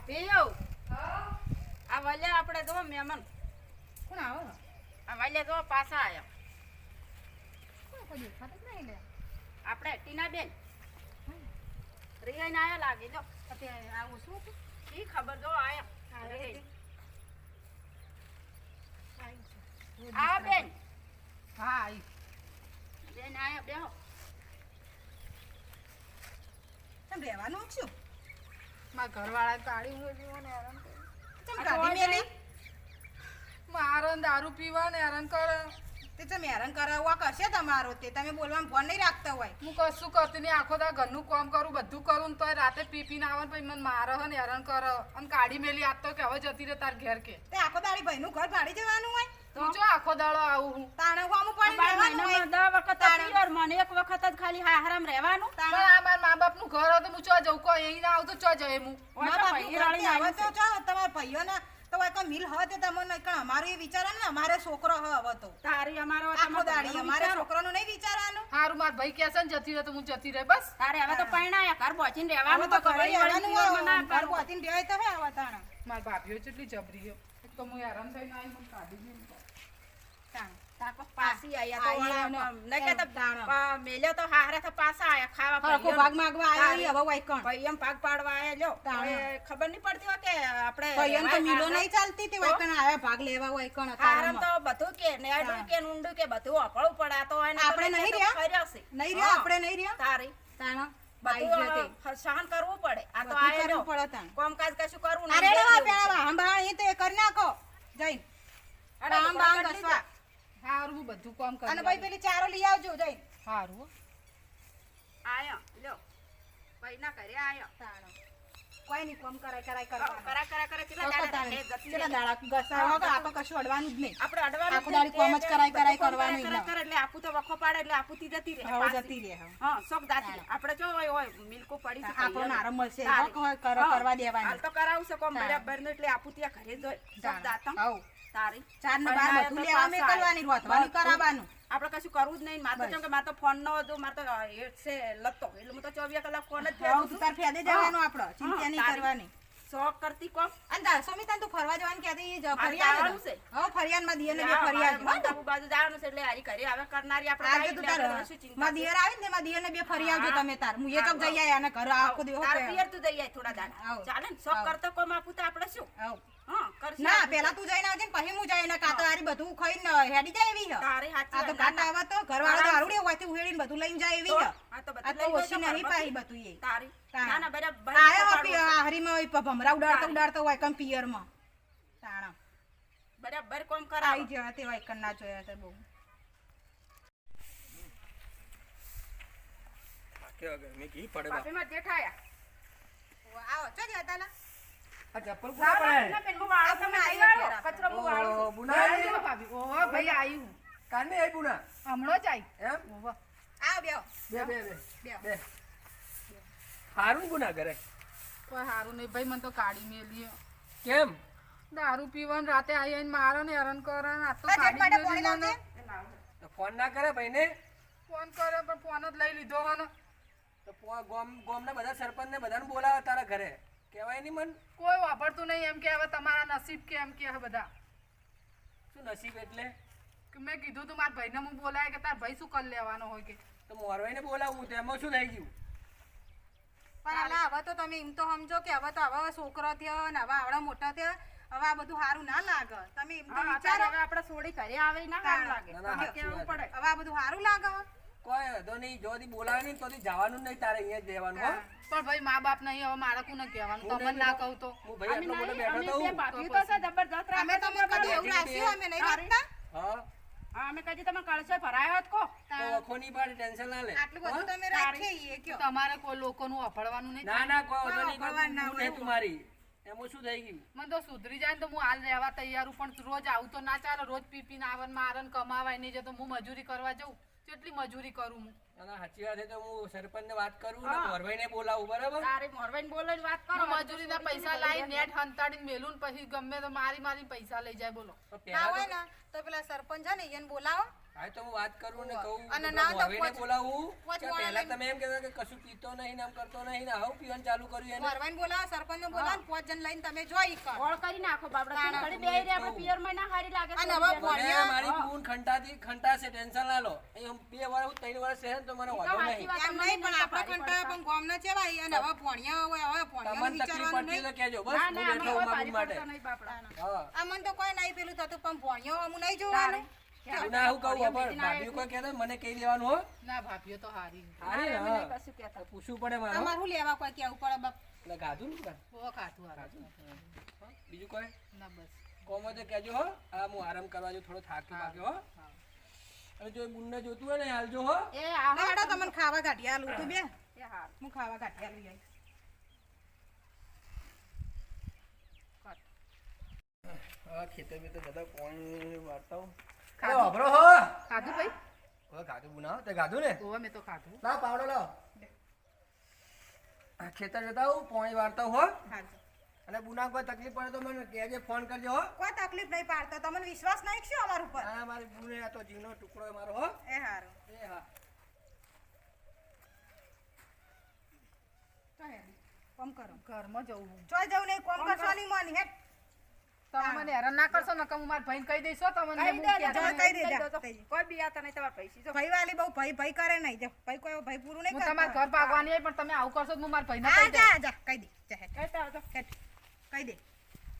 પીયો આ વાલ્યા આપણે તો મહેમાન કોણ આવો આ વાલ્યા તો પાછા આયા કોઈ દેખાત જ નહીં લે આપણે ટીના બેન રિયાઈ ના આયા લાગે જો અત્યારે આવું શું હતું ઈ ખબર જો આયા આ બેન હા આવી બેન આયા બેહો તમે રહેવાનું છું મારા ઘરવાળા ગાડી મૂકી ને હેરાન કરે તમે ગાડી મેલી મારો દારૂ પીવા ને હેરાન કરે તે તમે હેરાન કરાવવા કરશે તમારો તે તમે બોલવામાં ફોન નહીં રાખતા હોય હું કશું કરતી નહીં આખો દા ઘરનું કામ કરું બધું કરું તો રાતે પી પીને આવે ને પછી મને મારે ને હેરાન કરે અને ગાડી મેલી આજ તો કે હવે જતી રહે તાર ઘેર કે તે આખો દાડી ભાઈનું ઘર ભાડી જવાનું હોય તું જો આખો દાડો આવું હું તાણે વામું પડી રહેવાનું હોય 10 વખત પિયર મને એક વખત જ ખાલી હારામ રહેવાનું પણ આ મારા મા બાપ નું ઘર હતું હું ચો જઉં કોઈ અહીં ના આવતું ચો જાય હું હવે તો જો તમારા ભાઈઓના તો કોઈ મિલ હવે તે તમને કણ અમારું એ વિચારવાનું ને અમારે છોકરો હવે તો તારી અમારો આખો દાડી અમારે છોકરાનું નહીં વિચારવાનું હારું માર ભાઈ કે છે ને જતી રહે તો હું જતી રહે બસ તારે હવે તો પરણાયા ઘર બોચીને હવે રહેવાનું તો ઘરે આવવાનું હોય ઘર પહોંચીને બેય તો હે હવે તાણે મારી ભાભીઓ કેટલી જબરી છે એક તો હું હેરાન થઈને આવી મને કાઢી દીધી તાણે તાકો પાસી આયા તો આયા વાળા ને. ન કે તો દાણા. મેલ્યો તો હારે તો પાસા આયા ખાવા હરખો ભાગ માંગવા આવ્યા ઈ હવે વાય કણ ભાઈ એમ ભાગ પાડવા આયા લ્યો દાણા. હવે ખબર નહીં પડતી હોય કે આપણે ભાઈઓને તો મિલો નહીં ચાલતી તે વાય કણ આવ્યા ભાગ લેવા વાય કણ હારામ તો બધું કે નેડું કે નુંડું કે બધું અપળું પડાતો હોય ને આપણે નહીં રહ્યા? કર્યો છે નહીં રહ્યા આપણે નહીં રહ્યા તારી તાણે બાઈ જતે બધું સહન કરવું પડે આ તો બધું આયા કરવું લ્યો પડે તાણે કામકાજ કશું કરવું અરે નહીં રે પેલા હંભાળ એ તો એ કરી નાખો જઈને રામ બામ ઘસવા હારું હું બધું કામ કરું અને ભાઈ પેલી ચારો લઈ આવજો જઈને હારું આયો લ્યો ભાઈ ના કરે આયો તાણે કોઈ નહીં કામ કરાય કરાય કરા કરવા કરા કેટલા દાડા એ ગતિ કેટલા દાડા ઘસાવા વગર આ તો કશું અડવાનું જ નહીં આપણે અડવાનું આખો દાડી કોમ જ કરાય કરાય કરવાનું કરે કરે એટલે આપું તો વખો પાડે એટલે આપુતી જતી રહે હવે પાછી. જતી રહે હવે હા શોખ દાતી રહે. આપણે જો હોય મિલકો પડી છે આપણો નારો મળશે તારી. હવે કરવા હા. કરવા દેવાની હાલ તો કરાવું છે કોમ બરાબર નું એટલે આપું ત્યાં ઘરે જ હોય શોખ દાતમ હવ તારી ચાર ને બાર બધું લેવા મેકલવાની રોતવાની કરાવવાનું આપણે કશું કરવું જ નહીં મારે તો કેમ કે મારે તો ફોન નો હતો મારે તો એ છે લતો એટલે હું તો 24 કલાક ફોન જ હવ ફેરવું તું છું. તાર ફેદે જવાનું આપણો ચિંતા નહીં તારી. કરવાની શોખ કરતી કોમ અને તાર સોમિતા તું ફરવા જવાનું કહેતી મારે ફરિયાદ જવાનું છે. હવે ફરિયાદમાં દિયરને બે ફરિયાદ બાજુ બાજુ જવાનું છે એટલે હારી ઘરે હવે કરનારી આપણે આજે કાંઈ તું એટલે તાર આપણે શું ચિંતા માં દિયર આવી ને માં દિયરને બે ફરી આવજો તમે તાર હું એ ચોક જઈ આયા અને ઘર આખો દિવસ તારે પિયર તું જઈ આય થોડા દાડા આવ. ચાલે ને શોખ આવ. કરતો કોમ આપું તો આપણે શું આવ. હા કરશે ના પેલા તું જઈને આવજે ને પછી હું જઈને કાતો હારી બધું ખાઈને હેડી જાય એવી હ તારી આ તો હાચી કાટ આવા તો ઘરવાળા તો આરુડી હોય તે ઉહેડીને બધું લઈને જાય એવી હ આ તો આ બધું તો લઈ ઓછી જજો નહીં પણ પાઈ બધું એ તારી તાણ. ના ના બરાબર આયો હપી હારીમાં ઓય ભમરા ઉડાડતો હોય કમ પિયરમાં તાણા બરાબર કોમ આઈ કરાવી જેવા તે વાય કન્ના જોયા તે બહુ કેવા ગરમી કી પડે બા બાપીમાં જેઠાયા આવો ચો ગયા તાલા આ ચપ્પલ ના, કોના પડે ના, બેન, હું વાળો આ તમે તમે નહીં આવી વાળો. ગયા. કચરો હું વાળું છું. ઓ બુના આઈ ભાભી ઓહો ભાઈ આવી હું કાને આઈ બુના હમણાં જ આવી એમ ઓહો આવ બેહો બે બે બે બેહો. બે હારું બુના ઘરે કોઈ સારું નહીં ભાઈ મને તો કાઢી મેલી કેમ દારૂ પીવાને રાતે આવી આવીને મારે ને હેરાન કરે ને આ તો આ જેઠ માટે કાઢી પાણી મેલી મને. લાવજે તો ફોન ના કરે ભાઈને ફોન કરે પણ ફોન જ લઈ લીધો મને તો ગોમના બધા સરપંચ ને બધાને બોલાવે તારા ઘરે કહેવાય નહીં મન કોઈ વાપરતું નહીં એમ કે હવે તમારા નસીબ કે એમ કે બધા શું નસીબ એટલે કે મેં કીધું તું મારા ભાઈને હું બોલાય કે તાર ભાઈ શું કરી લેવાનો હોય કે તો મોરવાઈને બોલાવું તો એમાં શું થઈ ગયું પણ અલા હવે તો તમે એમ તો સમજો કે હવે તો હવે છોકરો થયો ને હવે આવડા મોટા થયા હવે આ બધું સારું ના લાગે તમે એમ તો હા, વિચારો અત્યારે હવે આપણે છોડી ઘરે આવે ના સારું લાગે ના, ના, તમે સાચી કહેવું વાત. પડે હવે આ બધું સારું લાગે કોઈ વાંધો નહીં જોથી બોલાવે નહીં તોથી જવાનું જ નહીં તારે અહીંયા જ રહેવાનું હો પણ ભાઈ મા બાપ નહીં હવે મારે કોને કહેવાનું તમને ના કહું તો હું ભાઈ આટલો મોટો બેઠો અમે તો બે બાપીઓ તો છે જબરદસ્ત અમે રાખે તો કદી એવું રાખ્યું અમે નહીં રાખતા હા હા, અમે કદી તમે કળશે ભરાયો હોત કો તો વખો નહીં પાડે ટેન્શન ના લે આટલું બધું તમે રાખીએ એ કયો તમારે કોઈ લોકોનું અફળવાનું નહીં ના ના કોઈ વાંધો નહીં ભગવાન ના કોઈ તું મારી એમાં શું થઈ ગયું મને તો સુધરી જાય ને તો હું હાલ રહેવા તૈયાર છું પણ રોજ આવું તો ના ચાલે રોજ પી પીને આવે ને મારે ને કમાવાય નહીં જતો હું મજૂરી કરવા જાઉં કેટલી મજૂરી કરું હું ના ના સાચી વાત છે તો હું સરપંચને વાત કરું ને મોરભાઈને બોલાવું બરાબર તારે મોરવાઈને બોલો જ વાત કરો હું મજૂરીના પૈસા લાવી નેટ હંતાડીને મેલું ને પછી ગમે તો મારી પૈસા લઈ જાય બોલો તો ના પહેલા હોય તો ને તો પેલા સરપંચ છે ને એને બોલાવો હા તો હું વાત કરું ને કહું અને પેલો ના તો મોવીને બોલાવું પોચ કે મોણા પહેલા તમે એમ કહેતા કે કશું પીતો નહીં ને આમ કરતો નહીં ને આવું પીવાનું ચાલુ કર્યું એને મોરવાઈને બોલાવો, સરપંચને બોલાવો, 5 જણ લઈને તમે જોઈ કર. ઓળ કરી નાખો બાપડા તું ઘડી બેહી રે આપણે પિયરમાં ના હારી લાગે અને છે હવે રૂપિયા. મને મારી બૂન ખંટાશે ટેન્શન ના લો અહીં 2 વાર 3 વાર છે ને તો મને વાંધો નહીં એમ નહીં, પણ આપણે કંટાળા પણ ગામના ચેવાય અને હવે ભણ્યા હોય, હવે ભણ્યાનું તમને તકલીફ વિચારવાનું પડતી નહીં. તો કહેજો બસ ના હું ના બેઠો અમે હું કોઈ મારી માટે પાડી પડતો નહીં બાપડા હા આ મને તો કોઈ નહીં પેલું થતું, પણ ભણ્યો અમું નહીં જોવાનું. ના હું કહું ખબર ભાભી કોઈ કહેતો મને કહી દેવાનું હો ના ભાભીઓ તો હારી હારી અમે ને નહીં હા કશું કહેતા. પૂછવું પડે મારે તમારે શું લેવા કોઈ કેવું પડે બાપ? એટલે ગાધું ને બહુ ખાતું હારું. બીજું કોઈ ના બસ કોમો તો કહેજો હો આ હું આરામ કરવા જો થોડો થાકી લાગ્યો હો અને જો બુનને જોતું હોય ને હાલજો હો એ આ ના હેડો તમને ખાવા કાઢી આલું તું બે, એ હાર હું ખાવા કાઢી આલું જઈશ. ખેતર બેતર બધા કોણ વાર્તાઓ ખાધું. વાપરો હો ખાધું ભાઈ હવે ગાધું બનાવો તે ગાધું ને ઓવે મેં તો ખાધું. લાવ પાવડો લાવ આ ખેતર જતા હું પોણી વાર્તા હો હારજો. અને બુના કોઈ તકલીફ પડે તો મને કહેજે ફોન કરજો હો કોઈ તકલીફ નહીં પાડતો, તમને વિશ્વાસ નહીં શું અમારા ઉપર? આ મારી બુને આ તો જીવનો ટુકડો મારો હો એ હારું. એ હા કોમ કરો, ઘરમાં જવું. ચોય જવું નહીં, કોમ કરશો નહીં મોની હેડ. તમે મને હેરાન ના કરશો ને હું મારા ભાઈને કહી દઈશ હો તમને. કહી હું દે કહેતો જો નહીં. કહી દે કહી જા, દો તો. કહી દે. કોઈ બિયાતા નહીં તમારા પૈસી જો ભાઈ વાલી બહુ ભાઈ કરે નહીં, જો ભાઈ કોઈ ભાઈ પૂરું નહીં હું કરતો. તમારા ઘર ભાગવાની હોય પણ તમે આવું કરશો તો હું મારા ભાઈને હા કહી દઈશ. જા જા, કહી દે જા, હેડ, કહેતા આવજો. હેડ. કહી દે.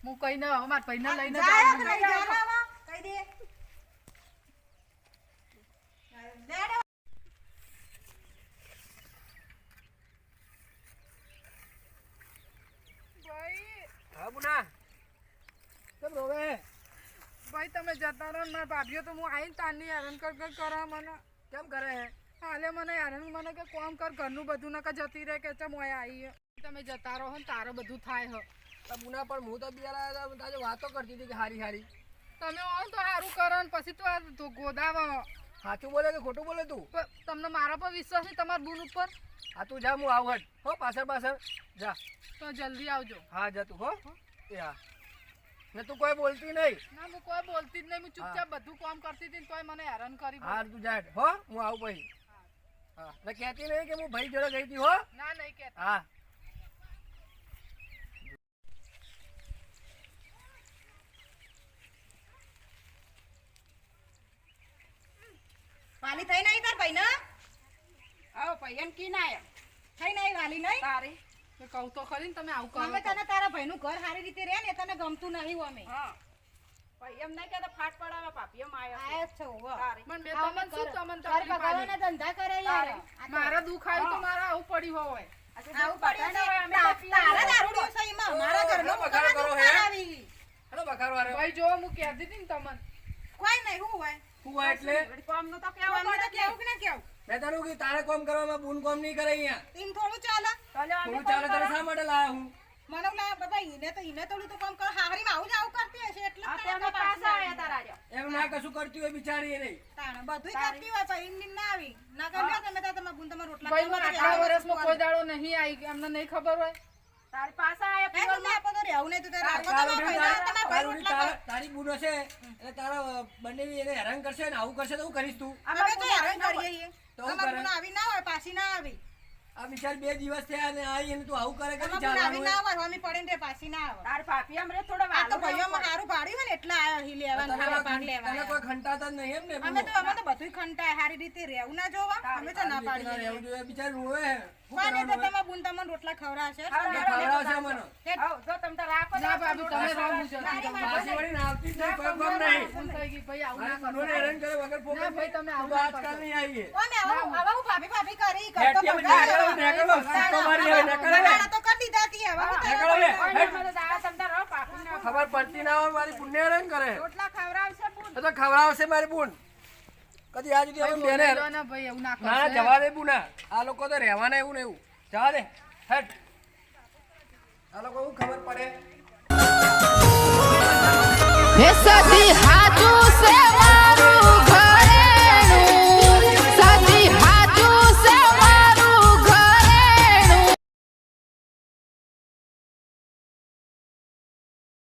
હું કહીને હવે મારા ભાઈને લઈને જા, જાઉં. નહીં જાવા, કહી દે. લેડો. હા બુના કેમ રોવે ભાઈ તમે જતા રહો ને મારા ભાભીઓ તો હું આવીને તારની હેરાન કર કરો મને. કેમ કરે હે હાલે મને હેરાન મને કે કોમ કર ઘરનું બધું નકર જતી રહે કે ચમ ઓય આવી તમે જતા રહો ને તારે બધું થાય હ. તો બુના પણ હું તો બિયારા હતા તારે વાતો કરતી હતી કે હારી હારી તમે આવો ને તો સારું કરો ને પછી તો આ ગોદાવ સાચું બોલે કે ખોટું બોલે તું તમને મારા પર વિશ્વાસ નહીં તમારા બૂન ઉપર. હા તું જા હું આવું હટ હો પાછળ જા તો જલ્દી આવજો. હા જા તું હો એ હા ને તું કોઈ બોલતી નહીં ના હું કોઈ બોલતી જ નહીં, હું ચૂપચાપ બધું કામ કરતી હતી ને તોય મને હેરાન કરી. હા તું જા હટ, હો હું આવું પછી હા ને કહેતી નહીં કે હું ભાઈ જોડે ગઈ હતી હો ના નહીં કહેતા. હા વાલી થઈ નહીં તાર ભાઈ ને? આવો પૈયન કી ના આયા થઈ નહીં વાલી નહીં? તારી તો કહું તો ખરી ને તમે આવું કરો અમે તો. તને તારા ભાઈનું ઘર સારી રીતે રહે ને તને ગમતું નહીં અમે. હા ભાઈ એમ નહીં કહેતા ફાટ પડાવે પાપી એમ આયા આયા જ છો હો. તારી પણ મેં તમને શું તમને ઘર તકલીફ બગાડવાના આલી? ધંધા કરે યાર. મારા દુઃખ આવ્યું તો મારા આવું પડ્યું હોય. આવું પડ્યું છે. તારા દારૂડિયો છે એમાં. અમારા ઘરનો બગાડો કરો હે? આવી. હેલો બખારો વાળો ભાઈ જો હું કહેતી હતી ને તમને. કોઈ નહીં હું હોય. તું હોય એટલે કોમનું તો તો કેવું અમે તો પડે કેવું કે ના કેવું? મેં તને કીધું તારે કોમ કરવામાં બૂન કોમ નહીં કરે અહીંયા એમ થોડું ચાલે. ચાલો અમે થોડું ચાલે તને શા માટે લાયા હું મને એવું લાગે બાબા એને થોડું તો કામ કરો. હાહરીમાં આવું જ આવું કરતી હશે એટલે આ જ તો તને અમે પાછી પાછા આવી. આયા તારા રહ્યા. એમ ના કશું કરતી હોય બિચારી એ નહીં તાણે બધુંય કરતી હોય પણ એમની ના આવી. ના કર્યો તમે તો તમારા બુન તમારા રોટલા ભાઈ હું ખાવા આટલા તો વર્ષમાં કોઈ દાડો નહીં આવી એમને નહીં ખબર હોય. તારી પાછા આયા હે, તમે આપો તો રહેવું નહીં તું તારે આપો તો તારું ભાઈ તમારા ભાઈ તારું રોટલા ખાવા. તારી બૂન હશે એટલે તારા બંને એને હેરાન કરશે ને આવું કરશે તો હું કરીશ તું અમે તો હેરાન કરીએ છીએ. તો હું તમારા કરે? બુન આવી ના હોય પાછી ના આવી. આ બિચારી 2 દિવસ થયા ને આવી અને તું આવું કરે કે તમારા બુન આવી ના હોય અમે પડીને રે પાછી ના આવે. તારી પાપી એમ રે થોડો આ તો વાલો ભાઈઓમાં સારું ભાડ્યું હોય ને એટલે આયા હી લેવા ને ખાવા ભાગ લેવા તને કોઈ ખંટાતા જ નહીં એમ ને અમે તો બધુંય ખંટાય સારી રીતે રહેવું ના જોવા અમે તો ના પાડીએ રહેવું જોઈએ બિચારી રોવે શું કોને તો કરવાનું તમારા બુન તમને રોટલા ખવડાવશે ખવડાવશે મને હેડ. આવ જો તમ તાર રાખો ના ભાભી તમે રહો હું જતી ના, રહું. ના, પાછી વળીને આવતી જ નહીં કોઈ કામ નહીં ભૂલ થઈ ગઈ ભાઈ આવું ના મારી કરશો. બુનોને હેરાન કરે વગર ફોકસ ના ભાઈ, તમે તું આવું તો ના આજકાલ નહીં આવી છે. કોને હવે હું ભાભી કરી હેડ, કરતો કેમ બગાડો. નેકળો, સિક્કો મારી હવે, નેકળો લે. બગાડો તો કરી દીધા તી હવે હું નેકળો લે, હેડ. મને તો આ તમ તાર રહો પાપી ના ખબર પડતી ના હોય મારી બુનને હેરાન કરે રોટલા ખવડાવશે બુન તો ખવડાવશે મારી બુન કદી આજ સુધી અમે બેને જો ને ભાઈ એવું ના ના ના કરશો. જવા દે બુના આ લોકો તો રહેવાના એવું ને એવું જવા દે હેડ આ લોકો એવું ખબર પડે हे सभी हाथ